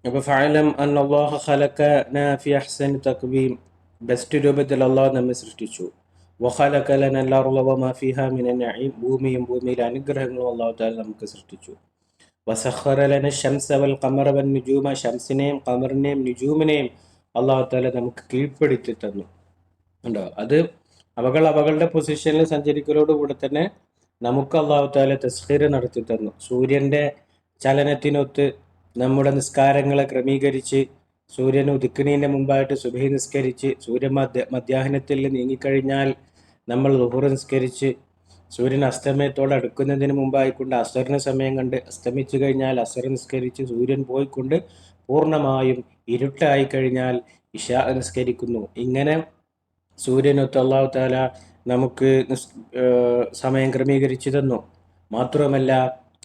അപ്പോൾ ഫഅലം അന്നല്ലാഹ ഖലഖനാ ഫി അഹ്സനി തഖ്വീം, ബെസ്റ്റ് രൂപത്തിൽ അള്ളാഹു നമ്മെ സൃഷ്ടിച്ചു. വഖലഖ ലനൽ അർള വമാ ഫീഹാ മിനൻ നഈം, ഭൂമിയും ഭൂമിയിലെ അനുഗ്രഹങ്ങളും അള്ളാഹു തആല നമുക്ക് സൃഷ്ടിച്ചു. വസഖറ ലന ശംസ വൽ ഖമറ വൻ നുജൂമ, ശംസിനെയും ഖമറിനെയും നുജൂമിനെയും അള്ളാഹു തആല നമുക്ക് കീഴ്പ്പെടുത്തി തന്നു. ഉണ്ടോ? അത് അവകളുടെ പൊസിഷനിൽ സഞ്ചരിക്കലോടുകൂടെ തന്നെ നമുക്ക് അള്ളാഹു തആല തസ്ഖീർ നടത്തി തന്നു. സൂര്യന്റെ ചലനത്തിനൊത്ത് നമ്മുടെ നിസ്കാരങ്ങളെ ക്രമീകരിച്ച്, സൂര്യൻ ഉദിക്കുന്നതിന് മുമ്പായിട്ട് സുബഹി നിസ്കരിച്ച്, സൂര്യൻ മധ്യാഹ്നത്തിൽ നീങ്ങിക്കഴിഞ്ഞാൽ നമ്മൾ ളുഹുർ നിസ്കരിച്ച്, സൂര്യൻ അസ്തമയത്തോട് അടുക്കുന്നതിന് മുമ്പായിക്കൊണ്ട് അസറിന് സമയം കണ്ട്, അസ്തമിച്ചു കഴിഞ്ഞാൽ അസർ നിസ്കരിച്ച്, സൂര്യൻ പോയിക്കൊണ്ട് പൂർണ്ണമായും ഇരുട്ടായി കഴിഞ്ഞാൽ ഇശാ നിസ്കരിക്കുന്നു. ഇങ്ങനെ സൂര്യനൊത്ത് അള്ളാഹു താല നമുക്ക് സമയം ക്രമീകരിച്ചു തന്നു. മാത്രമല്ല,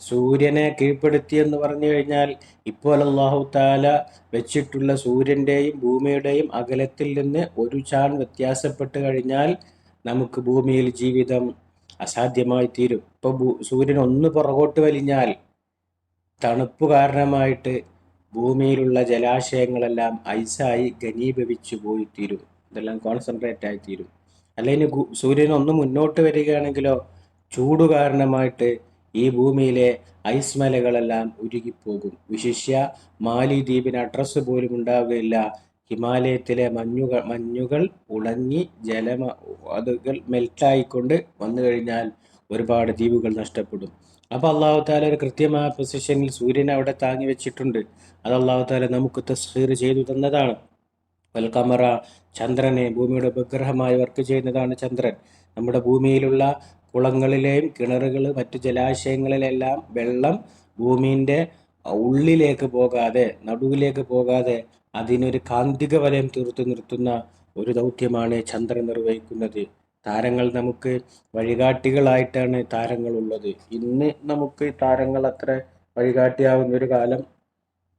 സൂര്യനെ കീഴ്പ്പെടുത്തി എന്ന് പറഞ്ഞു കഴിഞ്ഞാൽ ഇപ്പോൾ അള്ളാഹു താല വെച്ചിട്ടുള്ള സൂര്യൻ്റെയും ഭൂമിയുടെയും അകലത്തിൽ നിന്ന് ഒരു ചാൺ വ്യത്യാസപ്പെട്ട് കഴിഞ്ഞാൽ നമുക്ക് ഭൂമിയിൽ ജീവിതം അസാധ്യമായി തീരും. ഇപ്പോൾ സൂര്യൻ ഒന്ന് പുറകോട്ട് വലിഞ്ഞാൽ തണുപ്പ് കാരണമായിട്ട് ഭൂമിയിലുള്ള ജലാശയങ്ങളെല്ലാം ഐസായി ഘനീഭവിച്ചു പോയി തീരും. ഇതെല്ലാം കോൺസെൻട്രേറ്റ് ആയി തീരും. അല്ലെങ്കിൽ സൂര്യൻ ഒന്ന് മുന്നോട്ട് വരികയാണെങ്കിലോ ചൂട് കാരണമായിട്ട് ഈ ഭൂമിയിലെ ഐസ് മലകളെല്ലാം ഉരുകിപ്പോകും. വിശിഷ്യ മാലിദ്വീപിന് അഡ്രസ്സ് പോലും ഉണ്ടാവുകയില്ല. ഹിമാലയത്തിലെ മഞ്ഞുകൾ ഉണങ്ങി അതുകൾ മെൽറ്റായിക്കൊണ്ട് വന്നു കഴിഞ്ഞാൽ ഒരുപാട് ദ്വീപുകൾ നഷ്ടപ്പെടും. അപ്പോൾ അള്ളാഹു താല ഒരു കൃത്യമായ പൊസിഷനിൽ സൂര്യനെ അവിടെ താങ്ങി വെച്ചിട്ടുണ്ട്. അത് അള്ളാഹു താല നമുക്ക് തസ്ഖീർ ചെയ്തു തന്നതാണ്. വൽക്കമറ, ചന്ദ്രനെ, ഭൂമിയുടെ ഉപഗ്രഹമായി വർക്ക് ചെയ്യുന്നതാണ് ചന്ദ്രൻ. നമ്മുടെ ഭൂമിയിലുള്ള കുളങ്ങളിലെയും കിണറുകൾ, മറ്റു ജലാശയങ്ങളിലെല്ലാം വെള്ളം ഭൂമിൻ്റെ ഉള്ളിലേക്ക് പോകാതെ, നടുവിലേക്ക് പോകാതെ അതിനൊരു കാന്തിക വലയം തീർത്തു നിർത്തുന്ന ഒരു ദൗത്യമാണ് ചന്ദ്രൻ നിർവഹിക്കുന്നത്. താരങ്ങൾ നമുക്ക് വഴികാട്ടികളായിട്ടാണ് താരങ്ങളുള്ളത്. ഇന്ന് നമുക്ക് താരങ്ങൾ അത്ര വഴികാട്ടിയാവുന്ന ഒരു കാലം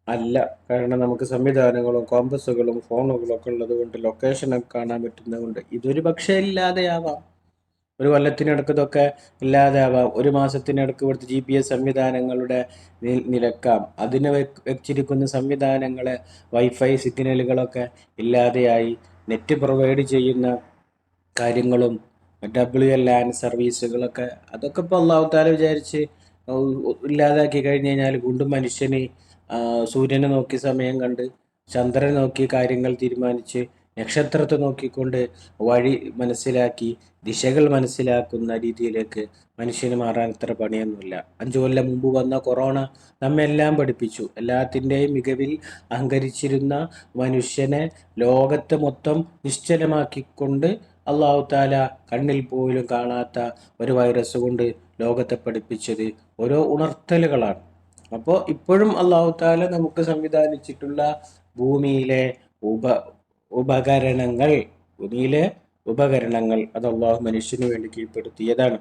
അല്ല. കാരണം നമുക്ക് സംവിധാനങ്ങളും കോമ്പസുകളും ഫോണുകളും ഒക്കെ ഉള്ളത് കൊണ്ട്, ലൊക്കേഷനൊക്കെ കാണാൻ പറ്റുന്നതുകൊണ്ട് ഇതൊരു പക്ഷേ ഇല്ലാതെയാവാം. ഒരു കൊല്ലത്തിനടുക്ക് ഇതൊക്കെ ഇല്ലാതെയാവാം. ഒരു മാസത്തിനടുക്ക് ഇവിടുത്തെ GPS സംവിധാനങ്ങളുടെ നിലക്കാം. അതിന് വെച്ചിരിക്കുന്ന സംവിധാനങ്ങളെ വൈഫൈ സിഗ്നലുകളൊക്കെ ഇല്ലാതെയായി. നെറ്റ് പ്രൊവൈഡ് ചെയ്യുന്ന കാര്യങ്ങളും WLAN സർവീസുകളൊക്കെ അതൊക്കെ ഇപ്പോൾ അള്ളാഹു താല വിചാരിച്ച് ഇല്ലാതാക്കി കഴിഞ്ഞ് കഴിഞ്ഞാൽ വീണ്ടും മനുഷ്യന് സൂര്യനെ നോക്കി സമയം കണ്ട്, ചന്ദ്രനെ നോക്കി കാര്യങ്ങൾ തീരുമാനിച്ച്, നക്ഷത്രത്തെ നോക്കിക്കൊണ്ട് വഴി മനസ്സിലാക്കി, ദിശകൾ മനസ്സിലാക്കുന്ന രീതിയിലേക്ക് മനുഷ്യന് മാറാൻ ഇത്ര പണിയൊന്നുമില്ല. 5 കൊല്ലം മുമ്പ് വന്ന കൊറോണ നമ്മെല്ലാം പഠിപ്പിച്ചു. എല്ലാത്തിൻ്റെയും മികവിൽ അഹങ്കരിച്ചിരുന്ന മനുഷ്യനെ ലോകത്തെ മൊത്തം നിശ്ചലമാക്കിക്കൊണ്ട് അള്ളാഹു താല കണ്ണിൽ പോലും കാണാത്ത ഒരു വൈറസ് കൊണ്ട് ലോകത്തെ പഠിപ്പിച്ചത് ഓരോ ഉണർത്തലുകളാണ്. അപ്പോൾ ഇപ്പോഴും അള്ളാഹു താല നമുക്ക് സംവിധാനിച്ചിട്ടുള്ള ഭൂമിയിലെ ഉപകരണങ്ങൾ അത് അള്ളാഹു മനുഷ്യന് വേണ്ടി കീഴ്പ്പെടുത്തിയതാണ്.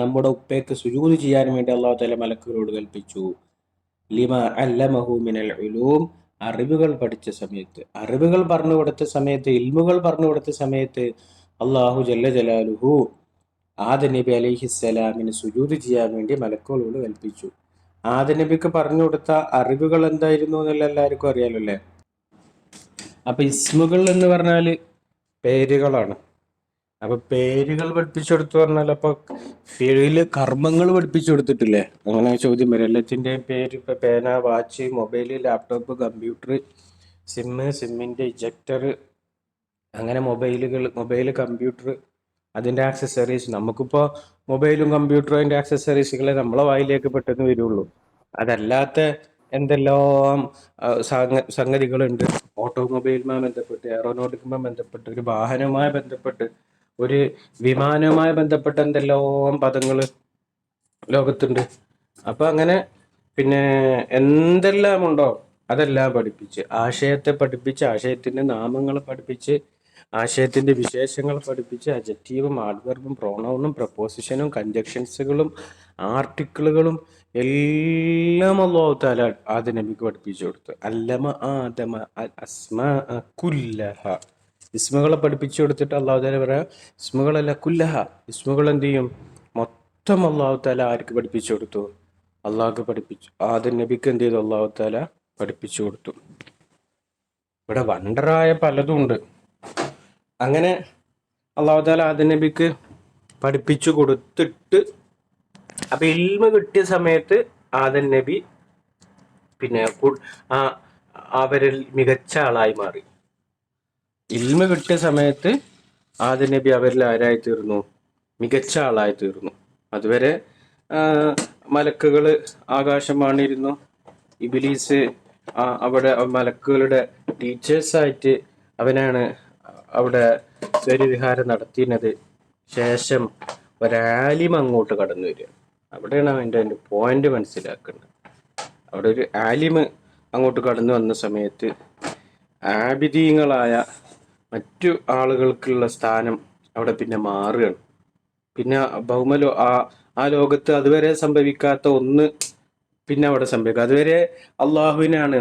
നമ്മുടെ ഉപ്പയ്ക്ക് സുജൂദ് ചെയ്യാൻ വേണ്ടി അള്ളാഹു താല മലക്കുകളോട് കൽപ്പിച്ചു. ലിമ അല്ലമഹു മിനൽ ഉലൂം, അറിവുകൾ പഠിച്ച സമയത്ത്, അറിവുകൾ പറഞ്ഞു കൊടുത്ത സമയത്ത്, ഇൽമുകൾ പറഞ്ഞു കൊടുത്ത സമയത്ത് അള്ളാഹു ജല്ല ജലാലുഹു ആദം നബി അലൈഹിസ്സലാമിന് സുജൂദ് ചെയ്യാൻ വേണ്ടി മലക്കുകളോട് കൽപ്പിച്ചു. ആദം നബിക്ക് പറഞ്ഞു കൊടുത്ത അറിവുകൾ എന്തായിരുന്നു എന്നുള്ള എല്ലാവർക്കും അറിയാലോ അല്ലേ? അപ്പൊ ഇസ്മുകൾ എന്ന് പറഞ്ഞാല് പേരുകളാണ്. അപ്പൊ പേരുകൾ പഠിപ്പിച്ചു കൊടുത്തു പറഞ്ഞാൽ അപ്പൊ ഫീൽഡില് കർമ്മങ്ങൾ പഠിപ്പിച്ചു കൊടുത്തിട്ടില്ലേ? അങ്ങനെ ചോദ്യം വരും. എല്ലാത്തിൻ്റെയും പേര് ഇപ്പൊ പേന, വാച്ച്, മൊബൈല്, ലാപ്ടോപ്പ്, കമ്പ്യൂട്ടർ, സിമ്മിന്റെ ഇജക്ടർ, അങ്ങനെ മൊബൈല്, കമ്പ്യൂട്ടർ, അതിന്റെ ആക്സസറീസ്. നമുക്കിപ്പോ മൊബൈലും കമ്പ്യൂട്ടറും അതിന്റെ ആക്സസറീസുകളെ നമ്മളെ വായിലേക്ക് പെട്ടെന്ന് വരുള്ളൂ. അതല്ലാത്ത എന്തെല്ലാം സംഗതികളുണ്ട്. ഓട്ടോമൊബൈലുമായി ബന്ധപ്പെട്ട്, എയറോനോട്ടിക്കുമായി ബന്ധപ്പെട്ട്, ഒരു വാഹനവുമായി ബന്ധപ്പെട്ട്, ഒരു വിമാനവുമായി ബന്ധപ്പെട്ട എന്തെല്ലാം പദങ്ങൾ ലോകത്തുണ്ട്. അപ്പൊ അങ്ങനെ പിന്നെ എന്തെല്ലാം ഉണ്ടോ അതെല്ലാം പഠിപ്പിച്ച്, ആശയത്തെ പഠിപ്പിച്ച്, ആശയത്തിന്റെ നാമങ്ങൾ പഠിപ്പിച്ച്, ആശയത്തിന്റെ വിശേഷങ്ങൾ പഠിപ്പിച്ച്, അഡ്ജക്റ്റീവും ആഡ്വർബും പ്രൊനൗണും പ്രപ്പോസിഷനും കൺജക്ഷൻസുകളും ആർട്ടിക്കിളുകളും എല്ലാം അല്ലാഹു തആല ആദം നബിക്ക് പഠിപ്പിച്ചു കൊടുത്തു. അല്ലമ ആദമ അസ്മാ കുല്ലഹ, ഇസ്മുകളെ പഠിപ്പിച്ചു കൊടുത്തിട്ട് അല്ലാഹു തആല പറയാ ഇസ്മുകളല്ല കുല്ലഹ, ഇസ്മുകൾ എന്ത് ചെയ്യും? മൊത്തം അള്ളാഹു താല ആർക്ക് പഠിപ്പിച്ചു കൊടുത്തു? അള്ളാഹ്ക്ക് പഠിപ്പിച്ചു. ആദ്യം നബിക്ക് എന്ത് ചെയ്തു? അള്ളാഹു താല പഠിപ്പിച്ചു കൊടുത്തു. ഇവിടെ വണ്ടറായ പലതും ഉണ്ട്. അങ്ങനെ അള്ളാഹു താല ആദ്യം നബിക്ക് പഠിപ്പിച്ചു കൊടുത്തിട്ട്, അപ്പൊ ഇൽമ കിട്ടിയ സമയത്ത് ആദം നബി പിന്നെ അവരിൽ മികച്ച ആളായി മാറി. ഇൽമ കിട്ടിയ സമയത്ത് ആദം നബി അവരിൽ ആരായി തീർന്നു? മികച്ച ആളായി തീർന്നു. അതുവരെ മലക്കുകള് ആകാശമാണിരുന്നു. ഇബിലീസ് അവിടെ മലക്കുകളുടെ ടീച്ചേഴ്സായിട്ട് അവനാണ് അവിടെ സ്വരവിഹാരം നടത്തിയത്. ശേഷം ഒരാലിം അങ്ങോട്ട് കടന്നു വരിക. അവിടെയാണ് അതിൻ്റെ പോയിന്റ് മനസ്സിലാക്കേണ്ടത്. അവിടെ ഒരു ആലിമ് അങ്ങോട്ട് കടന്നു വന്ന സമയത്ത് ആബിദീങ്ങളായ മറ്റു ആളുകൾക്കുള്ള സ്ഥാനം അവിടെ പിന്നെ മാറുകയാണ്. പിന്നെ ആ ലോകത്ത് അതുവരെ സംഭവിക്കാത്ത ഒന്ന് പിന്നെ അവിടെ സംഭവിക്കുക. അതുവരെ അള്ളാഹുവിനാണ്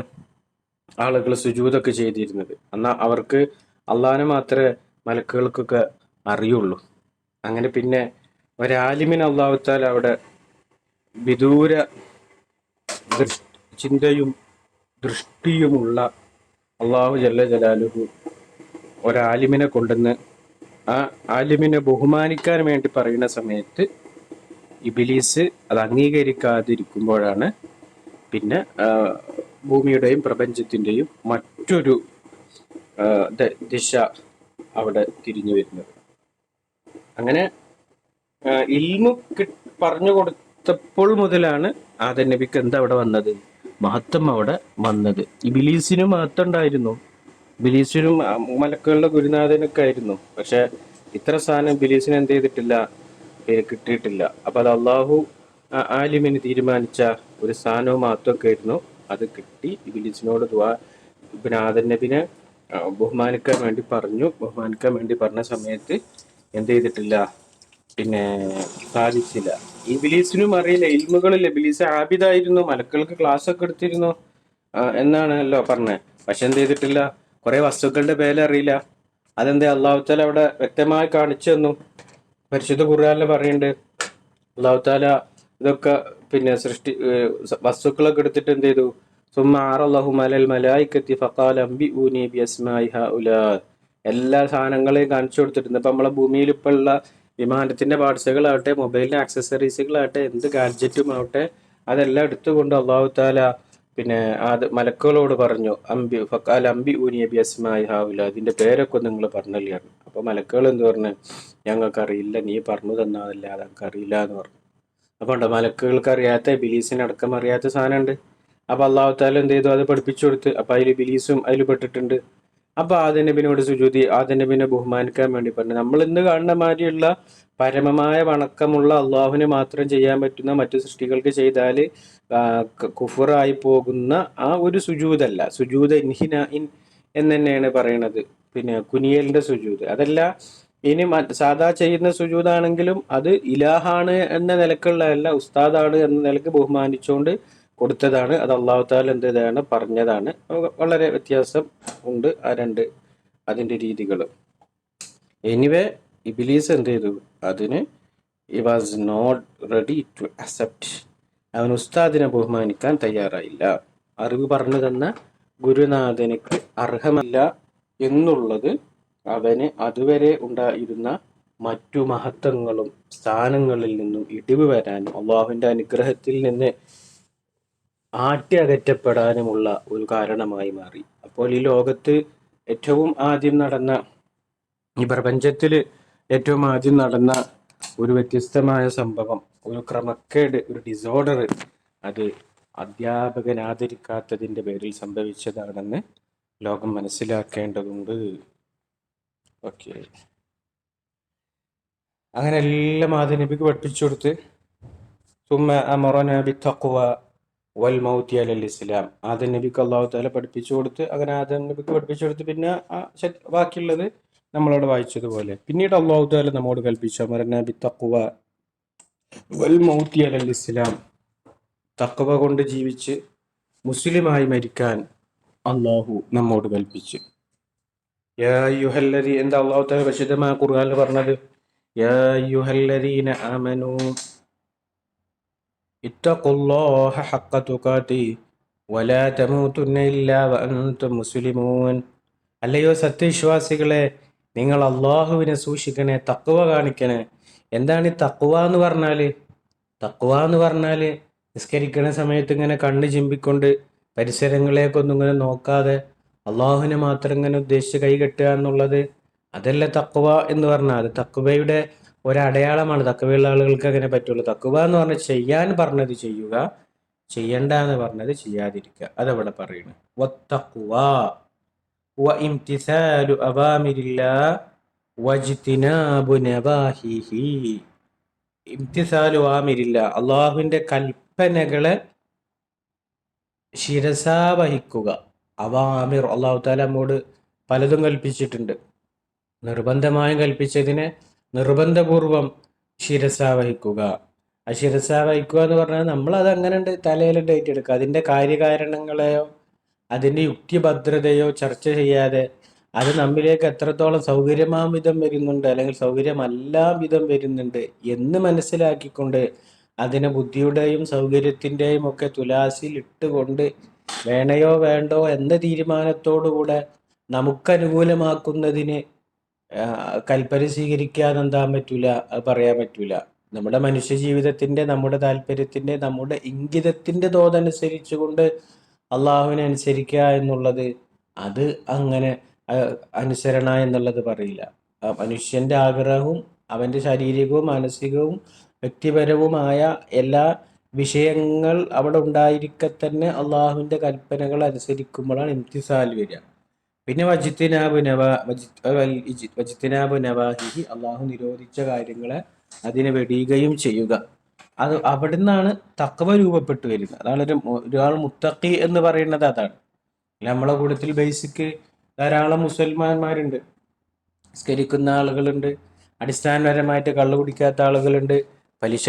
ആളുകൾ സുജൂദൊക്കെ ചെയ്തിരുന്നത്. എന്നാൽ അവർക്ക് അള്ളാഹിനെ മാത്രമേ മലക്കുകൾക്കൊക്കെ അറിയുള്ളൂ. അങ്ങനെ പിന്നെ ഒരാലിമിന് അള്ളാഹുത്താൽ അവിടെ വിദൂര ചിന്തയും ദൃഷ്ടിയുമുള്ള അള്ളാഹു ജല്ല ജലാലുഹു ഒരാലിമിനെ കൊണ്ടുവന്ന് ആ ആലിമിനെ ബഹുമാനിക്കാൻ വേണ്ടി പറയുന്ന സമയത്ത് ഇബിലീസ് അത് അംഗീകരിക്കാതിരിക്കുമ്പോഴാണ് പിന്നെ ഭൂമിയുടെയും പ്രപഞ്ചത്തിൻ്റെയും മറ്റൊരു ദിശ അവിടെ തിരിഞ്ഞു വരുന്നത്. അങ്ങനെ ഇൽമു പറഞ്ഞു കൊടുത്തപ്പോൾ മുതലാണ് ആദം നബിക്ക് എന്താ അവിടെ വന്നത്? മഹത്വം അവിടെ വന്നത്. ഇബിലീസിനും മഹത്വം ഉണ്ടായിരുന്നു. ബിലീസിനും മലക്കുകളുടെ ഗുരുനാഥനൊക്കെ ആയിരുന്നു. പക്ഷെ ഇത്ര സാധനം ബിലീസിന് എന്ത് ചെയ്തിട്ടില്ല? കിട്ടിയിട്ടില്ല. അപ്പൊ അത് അള്ളാഹു ആലിമിന് തീരുമാനിച്ച ഒരു സ്ഥാനവും മഹത്വമൊക്കെ ആയിരുന്നു. അത് കിട്ടി. ഇബിലീസിനോട് പിന്നെ ആദം നബിനെ ബഹുമാനിക്കാൻ വേണ്ടി പറഞ്ഞു. ബഹുമാനിക്കാൻ വേണ്ടി പറഞ്ഞ സമയത്ത് എന്ത് ചെയ്തിട്ടില്ല? പിന്നെ സാധിച്ചില്ല. ഇബിലീസിനും അറിയില്ല, ഇൽമുകളില്ല. ഇബിലീസ് ആബിദായിരുന്നു, മലക്കൾക്ക് ക്ലാസ് ഒക്കെ എടുത്തിരുന്നു എന്നാണല്ലോ പറഞ്ഞത്. പക്ഷെ എന്ത് ചെയ്തിട്ടില്ല? കുറെ വസ്തുക്കളുടെ പേരറിയില്ല. അതെന്താ? അള്ളാഹു താല അവിടെ വ്യക്തമായി കാണിച്ചു തന്നു. പരിശുദ്ധ ഖുർആനിൽ പറയുന്നുണ്ട്, അള്ളാഹു താല ഇതൊക്കെ പിന്നെ വസ്തുക്കളൊക്കെ എടുത്തിട്ട് എന്ത് ചെയ്തു? എല്ലാ സാധനങ്ങളെയും കാണിച്ചു കൊടുത്തിട്ടുണ്ട്. ഇപ്പൊ നമ്മളെ ഭൂമിയിൽ ഇപ്പൊ ഉള്ള വിമാനത്തിന്റെ പാർട്സുകളാവട്ടെ, മൊബൈലിന്റെ ആക്സസറീസുകളാവട്ടെ, എന്ത് ഗാഡ്ജറ്റും ആവട്ടെ, അതെല്ലാം എടുത്തുകൊണ്ട് അള്ളാഹു താല പിന്നെ അത് മലക്കുകളോട് പറഞ്ഞു, അമ്പി ഊനി ബി അസ്മായി ഹാവുല, അതിന്റെ പേരൊക്കെ നിങ്ങൾ പറഞ്ഞല്ലേ. അപ്പൊ മലക്കുകൾ എന്ത് പറഞ്ഞു? ഞങ്ങൾക്കറിയില്ല, നീ പറഞ്ഞു തന്നാതല്ല, അതൊക്കെ അറിയില്ല എന്ന് പറഞ്ഞു. അപ്പൊ ഉണ്ടോ, മലക്കുകൾക്ക് അറിയാത്ത, ബിലീസിനടക്കം അറിയാത്ത സാധനമുണ്ട്. അപ്പൊ അള്ളാഹു താല എന്ത് ചെയ്തു? അത് പഠിപ്പിച്ചു കൊടുത്ത്. അപ്പൊ അതിൽ ബിലീസും അതിൽ പെട്ടിട്ടുണ്ട്. അപ്പൊ ആദം നബിനോട് സുജൂദി, ആദം നബിനെ ബഹുമാനിക്കാൻ വേണ്ടി പറഞ്ഞു. നമ്മൾ ഇന്ന് കാണുന്ന മാതിരിയുള്ള പരമമായ വണക്കമുള്ള അള്ളാഹുവിന് മാത്രം ചെയ്യാൻ പറ്റുന്ന മറ്റു സൃഷ്ടികൾക്ക് ചെയ്താൽ കുഫറായി പോകുന്ന ആ ഒരു സുജൂദല്ല. സുജൂദ് ഇൻഹിനാഇൻ എന്ന് തന്നെയാണ് പറയണത്. പിന്നെ കുനിയലിന്റെ സുജൂദ് അതല്ല. ഇനി സാധാ ചെയ്യുന്ന സുജൂദാണെങ്കിലും അത് ഇലാഹാണ് എന്ന നിലക്കുള്ളതല്ല, ഉസ്താദാണ് എന്ന നിലക്ക് ബഹുമാനിച്ചുകൊണ്ട് കൊടുത്തതാണ്. അത് അള്ളാഹു താല എന്താണ് പറഞ്ഞതാണ്. വളരെ വ്യത്യാസം ഉണ്ട് ആ രണ്ട് അതിൻ്റെ രീതികൾ. എനിവേ ഇബിലീസ് എന്ത് ചെയ്തു? അതിന് he was not ready to accept. അവൻ ഉസ്താദിനെ ബഹുമാനിക്കാൻ തയ്യാറായില്ല. അറിവ് പറഞ്ഞു തന്ന ഗുരുനാഥനക്ക് അർഹമല്ല എന്നുള്ളത് അവന് അതുവരെ ഉണ്ടായിരുന്ന മറ്റു മഹത്വങ്ങളും സ്ഥാനങ്ങളിൽ നിന്നും ഇടിവ് വരാനും അള്ളാഹുവിൻ്റെ അനുഗ്രഹത്തിൽ നിന്ന് ആട്ടി അകറ്റപ്പെടാനുമുള്ള ഒരു കാരണമായി മാറി. അപ്പോൾ ഈ ലോകത്ത് ഏറ്റവും ആദ്യം നടന്ന, ഈ പ്രപഞ്ചത്തിൽ ഏറ്റവും ആദ്യം നടന്ന ഒരു വ്യത്യസ്തമായ സംഭവം, ഒരു ക്രമക്കേട്, ഒരു ഡിസോർഡർ, അത് അധ്യാപകൻ ആദരിക്കാത്തതിൻ്റെ പേരിൽ സംഭവിച്ചതാണെന്ന് ലോകം മനസ്സിലാക്കേണ്ടതുണ്ട്. ഓക്കെ, അങ്ങനെ എല്ലാം ആദ്യ നബിക്ക് പഠിപ്പിച്ചു കൊടുത്ത് വൽ മൗതി അലൽ ഇസ്ലാം. ആദം നബിക്ക് അള്ളാഹു താല പഠിപ്പിച്ചു കൊടുത്ത്, അങ്ങനെ ആദം നബിക്ക് പഠിപ്പിച്ചു കൊടുത്ത് പിന്നെ ബാക്കിയുള്ളത് നമ്മളവിടെ വായിച്ചതുപോലെ. പിന്നീട് അള്ളാഹു താല നമ്മോട് കൽപ്പിച്ചു അമറനാ ബിത്തഖ്വ വൽ മൗതി അലൽ ഇസ്ലാം. തഖ്വ കൊണ്ട് ജീവിച്ച് മുസ്ലിമായി മരിക്കാൻ അള്ളാഹു നമ്മോട് കൽപ്പിച്ചു. യാ അയ്യുഹല്ലദീ, എന്താ അള്ളാഹു താല പരിശുദ്ധമായ ഖുർആനിൽ പറഞ്ഞത്? യാ അയ്യുഹല്ലദീന ആമനൂ ഇത്തഖുല്ലാഹ ഹഖ്ക തുഖാതി വലാ തമൂതുന്ന ഇല്ലാ വഅൻതും മുസ്ലിമൂൻ. അല്ലയോ സത്യവിശ്വാസികളെ, നിങ്ങൾ അള്ളാഹുവിനെ സൂക്ഷിക്കണേ, തഖ്വ കാണിക്കണേ. എന്താണ് ഈ തഖ്വ എന്ന് പറഞ്ഞാൽ? തഖ്വ എന്ന് പറഞ്ഞാൽ നിസ്കരിക്കുന്ന സമയത്ത് ഇങ്ങനെ കണ്ണ് ചിമ്പിക്കൊണ്ട് പരിസരങ്ങളേക്കൊന്നും ഇങ്ങനെ നോക്കാതെ അള്ളാഹുവിനെ മാത്രം ഇങ്ങനെ ഉദ്ദേശിച്ച് കൈ കെട്ടുക എന്നുള്ളത്, അതല്ല തഖ്വ എന്ന് പറഞ്ഞാൽ. അത് തഖ്വയുടെ ഒരടയാളമാണ്. തഖ്വയുള്ള ആളുകൾക്ക് അങ്ങനെ പറ്റുള്ളൂ. തഖ്വ എന്ന് പറഞ്ഞാൽ ചെയ്യാൻ പറഞ്ഞത് ചെയ്യുക, ചെയ്യണ്ട എന്ന് പറഞ്ഞത് ചെയ്യാതിരിക്കുക. അതവിടെ പറയുന്നു. വത്തഖ്വ വ ഇംതിസാലു അവാമിരില്ലാഹ് വജ്തിനാബു നവാഹിഹി. ഇംതിസാലു ആമിരില്ല, അള്ളാഹുവിന്റെ കൽപ്പനകളെ ശിരസാ വഹിക്കുക. അവാമിർ, അള്ളാഹു താല നമ്മോട് പലതും കൽപ്പിച്ചിട്ടുണ്ട്. നിർബന്ധമായും കൽപ്പിച്ചതിനെ നിർബന്ധപൂർവം ശിരസാ വഹിക്കുക. ആ ശിരസാ വഹിക്കുക എന്ന് പറഞ്ഞാൽ നമ്മളത് അങ്ങനെ ഉണ്ട് തലയിലുണ്ട് ഏറ്റെടുക്കുക. അതിൻ്റെ കാര്യകാരണങ്ങളെയോ അതിൻ്റെ യുക്തിഭദ്രതയോ ചർച്ച ചെയ്യാതെ അത് നമ്മിലേക്ക് എത്രത്തോളം സൗകര്യമാം വിധം വരുന്നുണ്ട് അല്ലെങ്കിൽ സൗകര്യമല്ലാ വിധം വരുന്നുണ്ട് എന്ന് മനസ്സിലാക്കിക്കൊണ്ട് അതിനെ ബുദ്ധിയുടെയും സൗകര്യത്തിൻ്റെയും ഒക്കെ തുലാസിൽ ഇട്ടുകൊണ്ട് വേണയോ വേണ്ടോ എന്ന തീരുമാനത്തോടുകൂടെ നമുക്കനുകൂലമാക്കുന്നതിന് കൽപ്പന സ്വീകരിക്കാതെ എന്താൻ പറ്റൂല, അത് പറയാൻ പറ്റൂല. നമ്മുടെ മനുഷ്യ ജീവിതത്തിന്റെ, നമ്മുടെ താല്പര്യത്തിന്റെ, നമ്മുടെ ഇംഗിതത്തിന്റെ തോതനുസരിച്ചുകൊണ്ട് അള്ളാഹുവിനെ അനുസരിക്കുക എന്നുള്ളത്, അത് അങ്ങനെ അനുസരണ എന്നുള്ളത് പറയില്ല. മനുഷ്യന്റെ ആഗ്രഹവും അവന്റെ ശാരീരികവും മാനസികവും വ്യക്തിപരവുമായ എല്ലാ വിഷയങ്ങൾ അവിടെ ഉണ്ടായിരിക്കെ തന്നെ അള്ളാഹുവിന്റെ കൽപ്പനകൾ അനുസരിക്കുമ്പോഴാണ് ഇംതിസാൽ വരിക. പിന്നെ വജിത്തിനാബു നവാഹിഹി, അള്ളാഹു നിരോധിച്ച കാര്യങ്ങളെ അതിനെ വെടിയുകയും ചെയ്യുക. അത് അവിടുന്നാണ് തഖ്വ രൂപപ്പെട്ടു വരുന്നത്. അതാണ് ഒരാൾ മുത്തഖി എന്ന് പറയുന്നത്. അതാണ് നമ്മളെ കൂട്ടത്തിൽ ബേസിക് ധാരാളം മുസൽമാന്മാരുണ്ട്, സ്കരിക്കുന്ന ആളുകളുണ്ട്, അടിസ്ഥാനപരമായിട്ട് കള്ളു കുടിക്കാത്ത ആളുകളുണ്ട്, പലിശ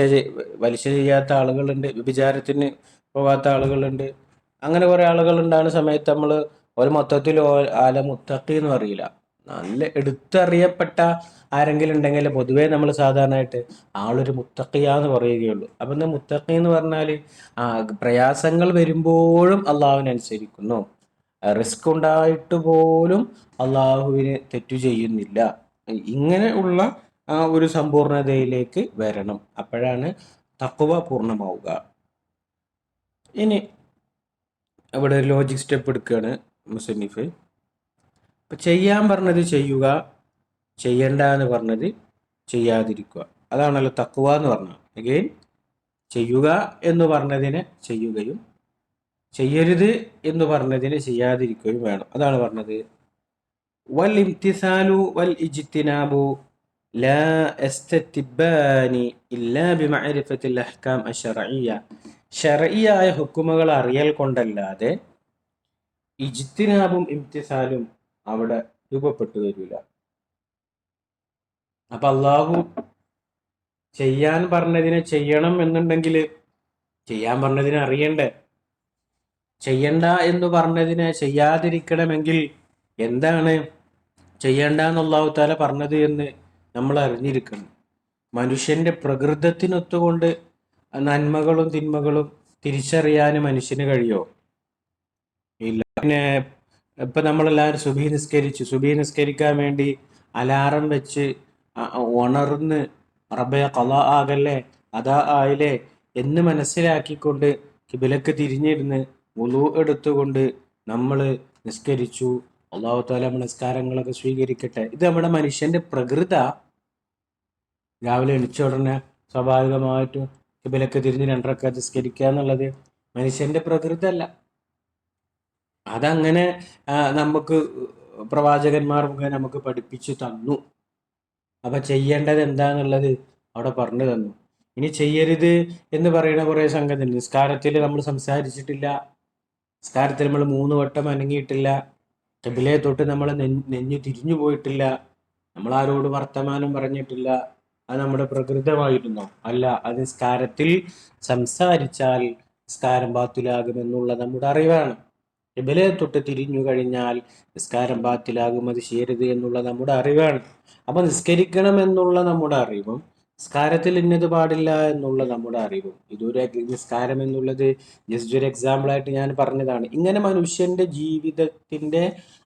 ചെയ്യാത്ത ആളുകളുണ്ട്, വ്യഭിചാരത്തിന് പോകാത്ത ആളുകളുണ്ട്. അങ്ങനെ കുറെ ആളുകളുണ്ടാകുന്ന സമയത്ത് നമ്മൾ ഒരു മൊത്തത്തിൽ ആല മുത്തഖി എന്ന് പറയില്ല. നല്ല എടുത്തറിയപ്പെട്ട ആരെങ്കിലും ഉണ്ടെങ്കിൽ പൊതുവേ നമ്മൾ സാധാരണയായിട്ട് ആളൊരു മുത്തഖിയാന്ന് പറയുകയുള്ളൂ. അപ്പം എന്താ മുത്തഖി എന്ന് പറഞ്ഞാൽ പ്രയാസങ്ങൾ വരുമ്പോഴും അള്ളാഹുവിനനുസരിക്കുന്നു, റിസ്ക് ഉണ്ടായിട്ട് പോലും അള്ളാഹുവിന് തെറ്റു ചെയ്യുന്നില്ല. ഇങ്ങനെ ഉള്ള ആ ഒരു സമ്പൂർണതയിലേക്ക് വരണം. അപ്പോഴാണ് തഖ്വ പൂർണ്ണമാവുക. ഇനി അവിടെ ഒരു ലോജിക് സ്റ്റെപ്പ് എടുക്കുകയാണ് മുസന്നിഫ്. ഇപ്പം ചെയ്യാൻ പറഞ്ഞത് ചെയ്യുക, ചെയ്യണ്ട എന്ന് പറഞ്ഞത് ചെയ്യാതിരിക്കുക. അതാണല്ലോ തഖ്വ എന്ന് പറഞ്ഞാൽ. അഗെയിൻ, ചെയ്യുക എന്ന് പറഞ്ഞതിനെ ചെയ്യുകയും ചെയ്യരുത് എന്ന് പറഞ്ഞതിനെ ചെയ്യാതിരിക്കുകയും വേണം. അതാണ് പറഞ്ഞത്. വൽ ഇംതിസാലു വൽ ഇജ്തിനാബു ലാ യസ്തതിബാനി ഇല്ലാ ബിമഅരിഫത്തിൽ അഹ്കാം അശ്ശറഇയ്യ. ശർഈയായ ഹുക്കുമുകൾ അറിയൽ കൊണ്ടല്ലാതെ ഇജ്തിനാബും ഇംതിസാലും അവിടെ രൂപപ്പെട്ടു വരില്ല. അപ്പൊ അള്ളാഹു ചെയ്യാൻ പറഞ്ഞതിനെ ചെയ്യണം എന്നുണ്ടെങ്കിൽ ചെയ്യാൻ പറഞ്ഞതിനെ അറിയണ്ടേ? ചെയ്യണ്ട എന്ന് പറഞ്ഞതിനെ ചെയ്യാതിരിക്കണമെങ്കിൽ എന്താണ് ചെയ്യണ്ട എന്ന് അല്ലാഹു തആല പറഞ്ഞത് എന്ന് നമ്മൾ അറിഞ്ഞിരിക്കണം. മനുഷ്യന്റെ പ്രകൃതത്തിനൊത്തുകൊണ്ട് നന്മകളും തിന്മകളും തിരിച്ചറിയാൻ മനുഷ്യന് കഴിയോ? ഇല്ല. പിന്നെ ഇപ്പൊ നമ്മളെല്ലാവരും സുബഹി നിസ്കരിക്കാൻ വേണ്ടി അലാറം വെച്ച് ഉണർന്ന് റബ്ബേ ഖളാ ആകല്ലേ, അതാ ആയില്ലേ എന്ന് മനസ്സിലാക്കിക്കൊണ്ട് കിബിലക്ക് തിരിഞ്ഞിരുന്ന് വുളൂ എടുത്തുകൊണ്ട് നമ്മൾ നിസ്കരിച്ചു. അല്ലാഹു തആല നമ്മുടെ നിസ്കാരങ്ങളൊക്കെ സ്വീകരിക്കട്ടെ. ഇത് നമ്മുടെ മനുഷ്യന്റെ പ്രകൃത. രാവിലെ എണിച്ച ഉടനെ സ്വാഭാവികമായിട്ടും കിബിലക്ക് തിരിഞ്ഞ് 2 റക്അത്ത് നിസ്കരിക്കുക എന്നുള്ളത് മനുഷ്യന്റെ പ്രകൃതല്ല. അതങ്ങനെ നമുക്ക് പ്രവാചകന്മാർ മുഖേന നമുക്ക് പഠിപ്പിച്ചു തന്നു. അപ്പൊ ചെയ്യേണ്ടത് എന്താന്നുള്ളത് അവിടെ പറഞ്ഞു തന്നു. ഇനി ചെയ്യരുത് എന്ന് പറയുന്ന കുറെ സംഗതി. നിസ്കാരത്തിൽ നമ്മൾ സംസാരിച്ചിട്ടില്ല, നിസ്കാരത്തിൽ നമ്മൾ 3 വട്ടം അനങ്ങിയിട്ടില്ല, ഖിബിലയെ തൊട്ട് നമ്മൾ നെഞ്ഞു തിരിഞ്ഞു പോയിട്ടില്ല, നമ്മൾ ആരോട് വർത്തമാനം പറഞ്ഞിട്ടില്ല. അത് നമ്മുടെ പ്രകൃതമായിരുന്നോ? അല്ല. അത് നിസ്കാരത്തിൽ സംസാരിച്ചാൽ നിസ്കാരം ബാത്തിലാകുമെന്നുള്ള നമ്മുടെ അറിവാണ്. ഖിബിലയെ തൊട്ട് തിരിഞ്ഞു കഴിഞ്ഞാൽ നിസ്കാരം ബാത്തിലാകും, അത് ചെയ്യരുത് എന്നുള്ള നമ്മുടെ അറിവാണ്. അപ്പൊ നിസ്കരിക്കണം എന്നുള്ള നമ്മുടെ അറിവും നിസ്കാരത്തിൽ ഇന്നത് പാടില്ല എന്നുള്ള നമ്മുടെ അറിവും ഇതൊരു നിസ്കാരം എന്നുള്ളത് ജസ്റ്റ് ഒരു എക്സാമ്പിൾ ആയിട്ട് ഞാൻ പറഞ്ഞതാണ്. ഇങ്ങനെ മനുഷ്യന്റെ ജീവിതത്തിന്റെ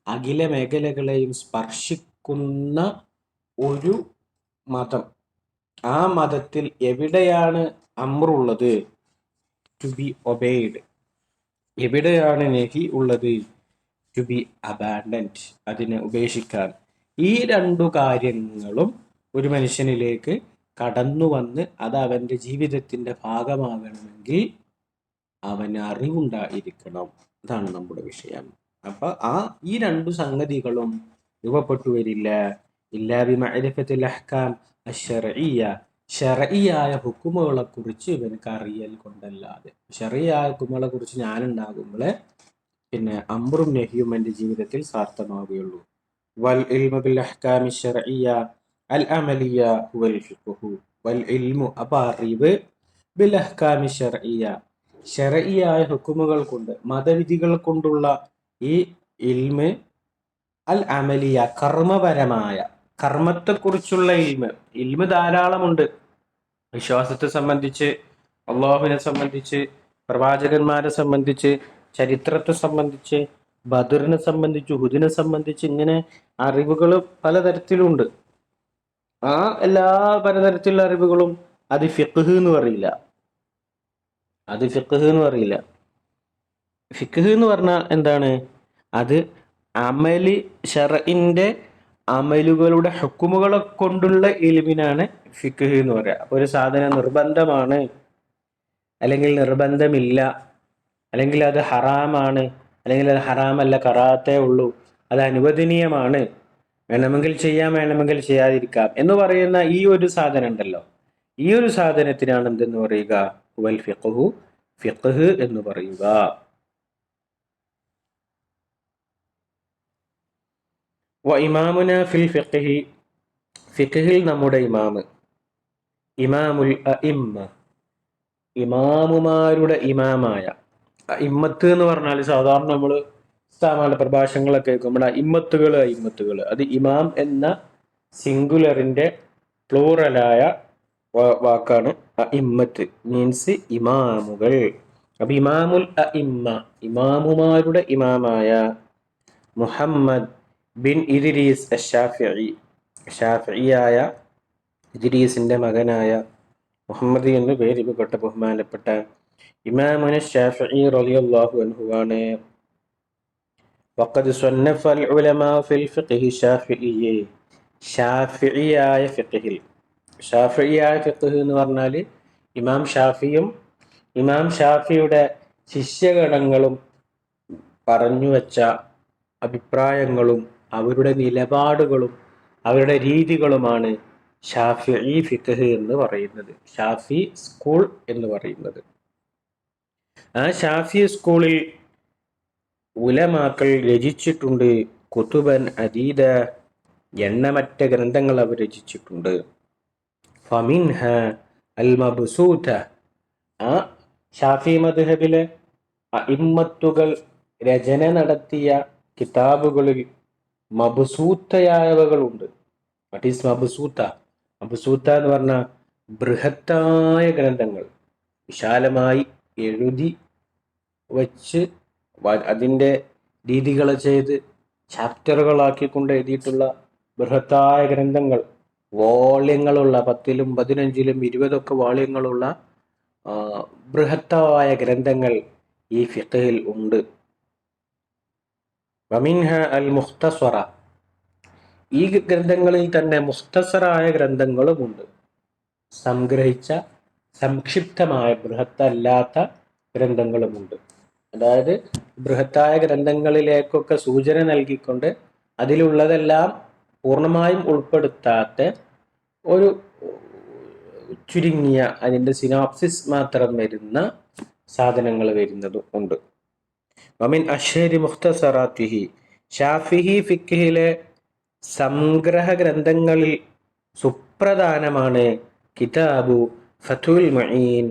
അഖില മേഖലകളെയും സ്പർശിക്കുന്ന ഒരു മതം, ആ മതത്തിൽ എവിടെയാണ് അമ്രുള്ളത്, ടു ബി ഒബെയ്ഡ്, എവിടെയാണ് നെഹി ഉള്ളത്, ടു ബി അബാൻഡൻഡ്, അതിനെ ഉപേക്ഷിക്കാൻ. ഈ രണ്ടു കാര്യങ്ങളും ഒരു മനുഷ്യനിലേക്ക് കടന്നു വന്ന് അത് അവന്റെ ജീവിതത്തിന്റെ ഭാഗമാകണമെങ്കിൽ അവന് അറിവുണ്ടായിരിക്കണം. അതാണ് നമ്മുടെ വിഷയം. അപ്പൊ ഈ രണ്ടു സംഗതികളും രൂപപ്പെട്ടു വരില്ല ഇല്ലാ ബിമഅരിഫത്തിൽ അഹ്കാം അശ്ശർഇയ്യ, ശർഇയായ ഹുക്കുമുകളെ കുറിച്ച് ഇവനക്ക് അറിയൽ കൊണ്ടല്ലാതെ. ശർഇയായ ഹുക്കുമുകളെ കുറിച്ച് ഞാൻ ഉണ്ടാകുമ്പോളെ പിന്നെ അമ്രും നഹിയും എൻ്റെ ജീവിതത്തിൽ സാർത്ഥമാവുകയുള്ളൂ. വൽ ഇൽമു ബിൽ അഹ്കാമി ശർഇയ്യ അൽ അമലിയ ഹുവൽ ഫിഖ്ഹു വൽ ഇൽമു, അപ്പൊ അറിവ്, ബിൽ അഹ്കാമി ശർഇയ്യ, ശർഇയായ ഹുക്കുമുകൾ കൊണ്ട്, മതവിധികൾ കൊണ്ടുള്ള ഈ ഇൽമ്, അൽ അമലിയ, കർമ്മപരമായ, കർമ്മത്തെക്കുറിച്ചുള്ള ഇൽമ് ധാരാളമുണ്ട്. വിശ്വാസത്തെ സംബന്ധിച്ച്, അള്ളാഹുവിനെ സംബന്ധിച്ച്, പ്രവാചകന്മാരെ സംബന്ധിച്ച്, ചരിത്രത്തെ സംബന്ധിച്ച്, ബദറിനെ സംബന്ധിച്ച്, ഉഹുദിനെ സംബന്ധിച്ച്, ഇങ്ങനെ അറിവുകൾ പലതരത്തിലുണ്ട്. ആ എല്ലാ പലതരത്തിലുള്ള അറിവുകളും അത് ഫിഖ്ഹ് എന്ന് പറയില്ല. ഫിഖ്ഹ് എന്ന് പറഞ്ഞാൽ എന്താണ്? അത് അമലി, ഷർഇന്റെ അമലുകളുടെ ഹുക്കുമുകളെ കൊണ്ടുള്ള ഇൽമിനാണ് ഫിഖ്ഹ് എന്ന് പറയുക. അപ്പൊ ഒരു സാധനം നിർബന്ധമാണ്, അല്ലെങ്കിൽ നിർബന്ധമില്ല, അല്ലെങ്കിൽ അത് ഹറാമാണ്, അല്ലെങ്കിൽ അത് ഹറാമല്ല കറാത്തേ ഉള്ളൂ, അത് അനുവദനീയമാണ്, വേണമെങ്കിൽ ചെയ്യാം വേണമെങ്കിൽ ചെയ്യാതിരിക്കാം എന്ന് പറയുന്ന ഈ ഒരു സാധനം ഉണ്ടല്ലോ, ഈ ഒരു സാധനത്തിനാണ് എന്തെന്ന് പറയുക? വൽ ഫിഖ്ഹു, ഫിഖ്ഹ് എന്ന് പറയുക. വ ഇമാമുന ഫിൽ ഫിഖ്ഹി, ഫിഖ്ഹിൽ നമ്മുടെ ഇമാമ്, ഇമാമുൽ അഇമ്മ, ഇമാമുമാരുടെ ഇമാമായ. ഇമ്മത്ത് എന്ന് പറഞ്ഞാൽ സാധാരണ നമ്മൾ സ്ഥാപന പ്രഭാഷണങ്ങളൊക്കെ കേൾക്കുമ്പോൾ ഇമ്മത്തുകൾ, അത് ഇമാം എന്ന സിംഗുലറിന്റെ പ്ലൂറലായ വാക്കാണ് ഇമ്മത്ത്, മീൻസ് ഇമാമുകൾ. അപ്പൊ ഇമാമുൽ അഇമ്മ, ഇമാമുമാരുടെ ഇമാമായ മുഹമ്മദ് ബിൻ ഇദ്രീസ് അശ്ശാഫിഈ, ഷാഫിഈയായ ഇദ്രീസിന്റെ മകനായ മുഹമ്മദ് എന്ന് പേരിൽപ്പെട്ട ബഹുമാനപ്പെട്ട ഇമാമുന ഷാഫിഈ റളിയല്ലാഹു അൻഹു ആണ്. വഖദ് സ്വന്നഫൽ ഉലമാ ഫിൽ ഫിഖ്ഹി ഷാഫിഈ, ഷാഫിഈയായ ഫിഖ്ഹിൽ, ഷാഫിഈയായ ഫിഖ്ഹ് എന്ന് പറഞ്ഞാൽ ഇമാം ഷാഫിയും ഇമാം ഷാഫിയുടെ ശിഷ്യഗണങ്ങളും പറഞ്ഞു വെച്ച അഭിപ്രായങ്ങളും അവരുടെ നിലപാടുകളും അവരുടെ രീതികളുമാണ് ഷാഫിഈ ഫിഖ്ഹ് എന്ന് പറയുന്നത്, ഷാഫി സ്കൂൾ എന്ന് പറയുന്നത്. ആ ഷാഫി സ്കൂളിൽ ഉലമാക്കൾ രചിച്ചിട്ടുണ്ട് കുതുബൻ അദീദ, എണ്ണമറ്റ ഗ്രന്ഥങ്ങൾ അവർ രചിച്ചിട്ടുണ്ട്. ഫമിൻഹ അൽ മബ്സൂത, ആ ഷാഫി മദ്ഹബിലെ അഇമ്മത്തുകൾ രചന നടത്തിയ കിതാബുകളിൽ മബ്സൂത്തയായവകളുണ്ട്. What is മബ്സൂത്ത? മബ്സൂത്ത എന്ന് പറഞ്ഞാൽ ബൃഹത്തായ ഗ്രന്ഥങ്ങൾ, വിശാലമായി എഴുതി വച്ച് അതിൻ്റെ രീതികൾ ചെയ്ത് ചാപ്റ്ററുകളാക്കിക്കൊണ്ട് എഴുതിയിട്ടുള്ള ബൃഹത്തായ ഗ്രന്ഥങ്ങൾ, വോള്യങ്ങളുള്ള 10-ലും 15-ലും 20 വോള്യങ്ങളുള്ള ബൃഹത്തായ ഗ്രന്ഥങ്ങൾ ഈ ഫിഖ്ഹിൽ ഉണ്ട്. വമിൻഹ അൽ മുഖ്തസറ, ഈ ഗ്രന്ഥങ്ങളിൽ തന്നെ മുഖ്തസറായ ഗ്രന്ഥങ്ങളുമുണ്ട്, സംഗ്രഹിച്ച സംക്ഷിപ്തമായ ബൃഹത്തല്ലാത്ത ഗ്രന്ഥങ്ങളുമുണ്ട്. അതായത് ബൃഹത്തായ ഗ്രന്ഥങ്ങളിലേക്കൊക്കെ സൂചന നൽകിക്കൊണ്ട് അതിലുള്ളതെല്ലാം പൂർണ്ണമായും ഉൾപ്പെടുത്താത്ത ഒരു ചുരുങ്ങിയ അതിൻ്റെ സിനോപ്സിസ് മാത്രം വരുന്ന സാധനങ്ങൾ വരുന്നതും ഉണ്ട്. വമിൻ അഷ്ഹരി മുഖ്തസറാത്തിഹി, ഷാഫിഈ ഫിഖ്ഹിലെ സംഗ്രഹ ഗ്രന്ഥങ്ങളിൽ സുപ്രധാനമാണ് കിതാബു ഫതുൽ മുഈൻ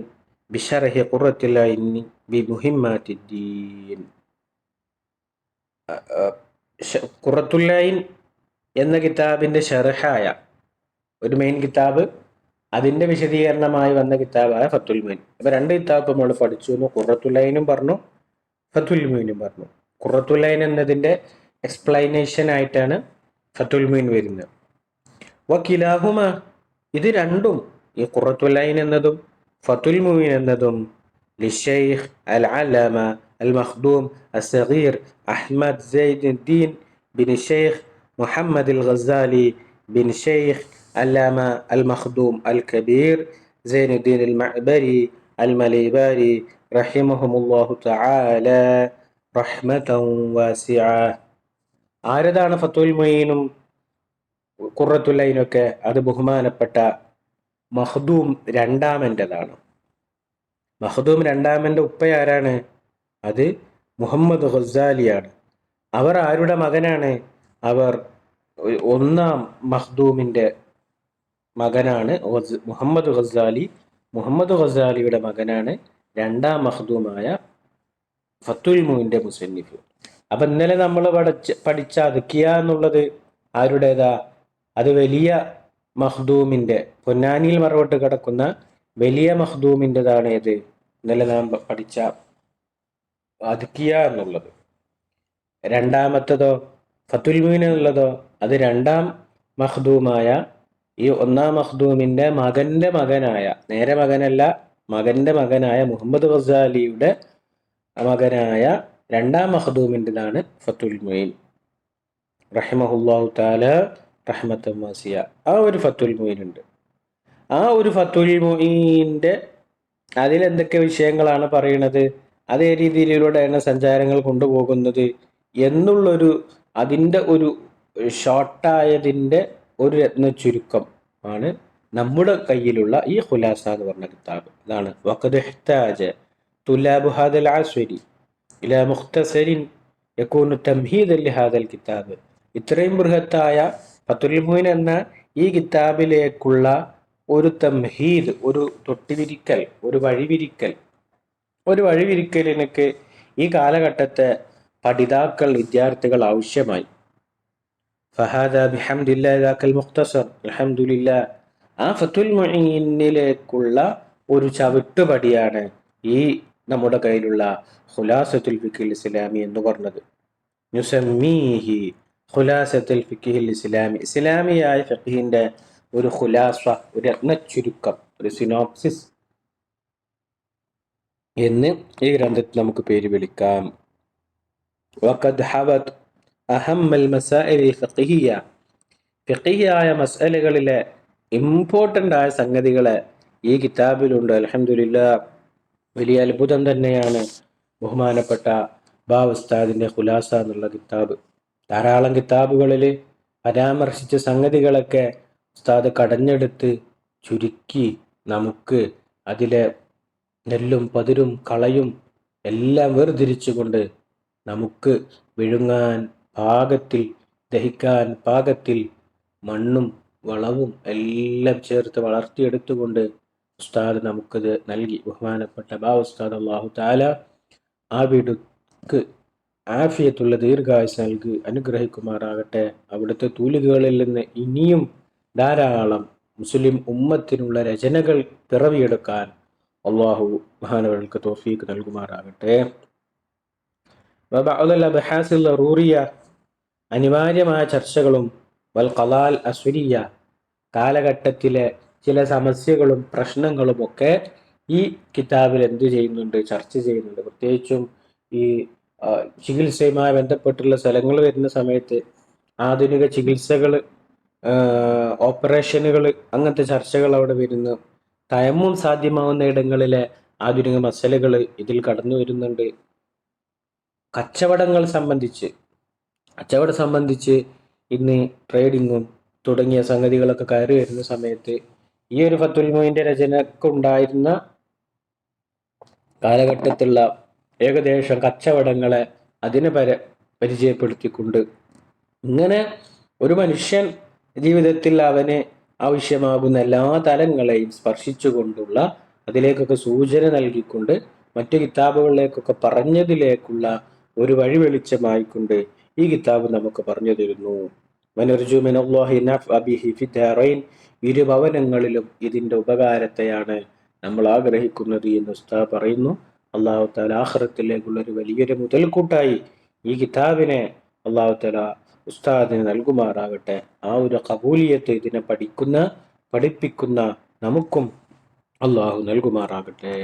ബിശർഹി ഖുറത്തുൽ ഐനി ബി മുഹിമ്മാത്തിദ്ദീൻ. ഖുറത്തുൽ ഐൻ എന്ന കിതാബിന്റെ ഷർഹായ ഒരു മെയിൻ കിതാബ് അതിന്റെ വിശദീകരണമായി വന്ന കിതാബായ ഫത്തുൽ മൊയ്ൻ. അപ്പൊ രണ്ട് കിതാബ് നമ്മൾ പഠിച്ചു. ഖുറത്തുൽ പറഞ്ഞു, ഫത്തുൽ മൊയ്നും പറഞ്ഞു. ഖുറത്തുൽ ഐൻ എന്നതിന്റെ എക്സ്പ്ലനേഷൻ ആയിട്ടാണ് ഫത്തുൽ മൊയ്ൻ വരുന്നത്. വക്കിലാഹുമ, ഇത് രണ്ടും, ഈ ഖുറത്തുൽ ഐൻ എന്നതും ഫത്തുൽ മൊയ്ൻ എന്നതും, ലിശൈഖ് അൽ അലാമ അൽ മഖ്ദൂം അസ്സഗീർ അഹ്മദ് സൈനുദ്ദീൻ ബിൻ ഷെയ്ഖ് മുഹമ്മദ് അൽ ഗസാലി ബിൻ ഷെയ്ഖ് അല്ലാമ അൽ മഖ്ദൂം അൽ കബീർ സൈനുദ്ദീൻ അൽ മഅ്ബരി അൽ മലൈബാരി റഹിമഹുമുല്ലാഹു തആല റഹ്മതൻ വാസിഅ. ആരതാണ് ഫത്തുൽ മൊയ്നും ഖുറത്തുൽ ഐനൊക്കെ? അത് ബഹുമാനപ്പെട്ട മഖ്ദൂം രണ്ടാമൻ്റെതാണ്. മഖ്ദൂം രണ്ടാമൻ്റെ ഉപ്പയാരാണ്? അത് മുഹമ്മദ് ഗസാലിയാണ്. അവർ ആരുടെ മകനാണ്? അവർ ഒന്നാം മഖ്ദൂമിൻ്റെ മകനാണ് മുഹമ്മദ് ഗസാലി. മുഹമ്മദ് ഗസാലിയുടെ മകനാണ് രണ്ടാം മഖ്ദൂമായ ഫത്തുൽ മൊയ്ൻ്റെ മുസന്നിഫ്. അപ്പൊ ഇന്നലെ നമ്മൾ പഠിച്ച അദ്കിയ എന്നുള്ളത് ആരുടേതാ? അത് വലിയ മഖ്ദൂമിന്റെ, പൊന്നാനിയിൽ മറവിട്ട് കിടക്കുന്ന വലിയ മഖ്ദൂമിൻ്റെതാണ്. ഏത്? ഇന്നലെ നാം പഠിച്ച അദ്കിയ എന്നുള്ളത്. രണ്ടാമത്തതോ ഫത്തുൽ മൊയ്ൻ എന്നുള്ളതോ അത് രണ്ടാം മഖ്ദൂമായ ഈ ഒന്നാം മഖ്ദൂമിന്റെ മകന്റെ മകനായ, നേരെ മകനല്ല, മകന്റെ മകനായ മുഹമ്മദ് ഗസാലിയുടെ മകനായ രണ്ടാം മഖ്ദൂമിൻ്റെതാണ് ഫത്തുൽ മൊയ്ൻ റഹിമഹുല്ലാഹു തആല റഹ്മത്തൻ വാസിയ. ആ ഒരു ഫത്തുൽ മൊയ്ൻ ഉണ്ട്. ആ ഒരു ഫത്തുൽ മൊയ്നിന്റെ അതിലെന്തൊക്കെ വിഷയങ്ങളാണ് പറയുന്നത്, അതേ രീതിയിലൂടെയാണ് സഞ്ചാരങ്ങൾ കൊണ്ടുപോകുന്നത് എന്നുള്ളൊരു, അതിൻ്റെ ഒരു ഷോർട്ടായതിൻ്റെ ഒരു രത്ന ചുരുക്കം ആണ് നമ്മുടെ കയ്യിലുള്ള ഈ ഖുലാസ എന്ന് പറഞ്ഞ കിതാബ്. ഇതാണ് വഖദ് ഇഹ്താജ തുലാബു ഹാദൽ ആസ്വരി ഇലാ മുഖ്തസരിൻ യകൂനു തംഹീദൻ ലിഹാദൽ കിതാബ്. ഇത്രയും ബൃഹത്തായ ഫത്തുൽ മൊയ്ൻ എന്ന ഈ കിതാബിലേക്കുള്ള ഒരു തംഹീദ്, ഒരു തൊട്ടിവിരിക്കൽ, ഒരു വഴിവിരിക്കലിനൊക്കെ ഈ കാലഘട്ടത്തെ പഠിതാക്കൾ, വിദ്യാർത്ഥികൾ ആവശ്യമായി. ഫഹാദ ബിഹംദില്ലാഹി ദാക്കൽ മുഖ്തസർ, അൽഹംദുലില്ലാഹ്, ആ ഫത്തുൽ മൊയ്നിലേക്കുള്ള ഒരു ചവിട്ടുപടിയാണ് ഈ നമ്മുടെ കയ്യിലുള്ള ഖുലാസത്തുൽ ഫിഖ്ഹിൽ ഇസ്ലാമി എന്ന് പറഞ്ഞത്. നുസമ്മീഹി ഖുലാസത്തുൽ ഫിഖ്ഹിൽ ഇസ്ലാമി, ഇസ്ലാമിയായ ഫിഖ്ഹിന്റെ ഒരു ഖുലാസ, ഒരു രത്നച്ചുരുക്കം, ഒരു സിനോപ്സിസ് എന്ന് ഈ ഗ്രന്ഥത്തിൽ നമുക്ക് പേര് വിളിക്കാം. വഖദ് ഹവത് അഹമ്മൽ മസാഇൽ ഫിഖ്ഹിയ്യ, ഫിഖ്ഹിയായ മസ്അലകളിലെ ഇമ്പോർട്ടൻ്റ് ആയ സംഗതികളെ ഈ കിതാബിലുണ്ട്. അൽഹംദുലില്ലാഹ്, വലിയ അത്ഭുതം തന്നെയാണ് ബഹുമാനപ്പെട്ട ഉസ്താദിന്റെ ഖുലാസ എന്നുള്ള കിതാബ്. ധാരാളം കിതാബുകളിൽ പരാമർശിച്ച സംഗതികളൊക്കെ ഉസ്താദ് കടഞ്ഞെടുത്ത് ചുരുക്കി നമുക്ക് അതിലെ നെല്ലും പതിരും കളയും എല്ലാം വേർതിരിച്ചുകൊണ്ട് നമുക്ക് വിഴുങ്ങാൻ പാകത്തിൽ, ദഹിക്കാൻ പാകത്തിൽ മണ്ണും വളവും എല്ലാം ചേർത്ത് വളർത്തിയെടുത്തുകൊണ്ട് ഉസ്താദ് നമുക്കത് നൽകി. ബഹുമാനപ്പെട്ട ഉസ്താദ് അല്ലാഹു തആല ആബിദുക്ക് ആഫിയത്തുള്ള ദീർഘായുസ് നൽകി അനുഗ്രഹിക്കുമാറാകട്ടെ. അവിടുത്തെ തൂലികകളിൽ നിന്ന് ഇനിയും ധാരാളം മുസ്ലിം ഉമ്മത്തിനുള്ള രചനകൾ പിറവിയെടുക്കാൻ അള്ളാഹു മഹാനവർക്ക് തൗഫീഖ് നൽകുമാറാകട്ടെ. അനിവാര്യമായ ചർച്ചകളും വൽ ഖലാൽ അസ്വരിയ, കാലഘട്ടത്തിലെ ചില സമസ്യകളും പ്രശ്നങ്ങളും ഒക്കെ ഈ കിതാബിൽ എന്ത് ചെയ്യുന്നുണ്ട്? ചർച്ച ചെയ്യുന്നുണ്ട്. പ്രത്യേകിച്ചും ഈ ചികിത്സയുമായി ബന്ധപ്പെട്ടുള്ള സ്ഥലങ്ങൾ വരുന്ന സമയത്ത് ആധുനിക ചികിത്സകൾ, ഓപ്പറേഷനുകൾ, അങ്ങനത്തെ ചർച്ചകൾ അവിടെ വരുന്നു. തയമ്മും സാധ്യമാവുന്ന ഇടങ്ങളിലെ ആധുനിക മസലകൾ ഇതിൽ കടന്നു വരുന്നുണ്ട്. കച്ചവടം സംബന്ധിച്ച് ഇന്ന് ട്രേഡിങ്ങും തുടങ്ങിയ സംഗതികളൊക്കെ കയറി വരുന്ന സമയത്ത് ഈ ഒരു ഫത്തുൽ മൊയ്ന്റെ രചനക്കുണ്ടായിരുന്ന കാലഘട്ടത്തിലുള്ള ഏകദേശം കച്ചവടങ്ങളെ അതിനെ പരിചയപ്പെടുത്തിക്കൊണ്ട് ഇങ്ങനെ ഒരു മനുഷ്യൻ ജീവിതത്തിൽ അവന് ആവശ്യമാകുന്ന എല്ലാ തലങ്ങളെയും സ്പർശിച്ചുകൊണ്ടുള്ള, അതിലേക്കൊക്കെ സൂചന നൽകിക്കൊണ്ട് മറ്റു കിതാബുകളിലേക്കൊക്കെ പറഞ്ഞതിലേക്കുള്ള ഒരു വഴി വെളിച്ചമായിക്കൊണ്ട് ഈ കിതാബ് നമുക്ക് പറഞ്ഞു തരുന്നു. വനർജു മിനല്ലാഹി നഫ്അ ബിഹി ഫി ദാറൈൻ ഇരുഭവനങ്ങളിലും ഇതിൻ്റെ ഉപകാരത്തെയാണ് നമ്മൾ ആഗ്രഹിക്കുന്നത് എന്ന് ഉസ്താദ് പറയുന്നു. അള്ളാഹു തആല ആഖിറത്തിലേക്കുള്ള ഒരു വലിയൊരു മുതൽക്കൂട്ടായി ഈ കിതാബിനെ അള്ളാഹു തആല ഉസ്താദിന് നൽകുമാറാകട്ടെ. ആ ഒരു ഖബൂലിയത്ത് ഇതിനെ പഠിപ്പിക്കുന്ന നമുക്കും അള്ളാഹു നൽകുമാറാകട്ടെ.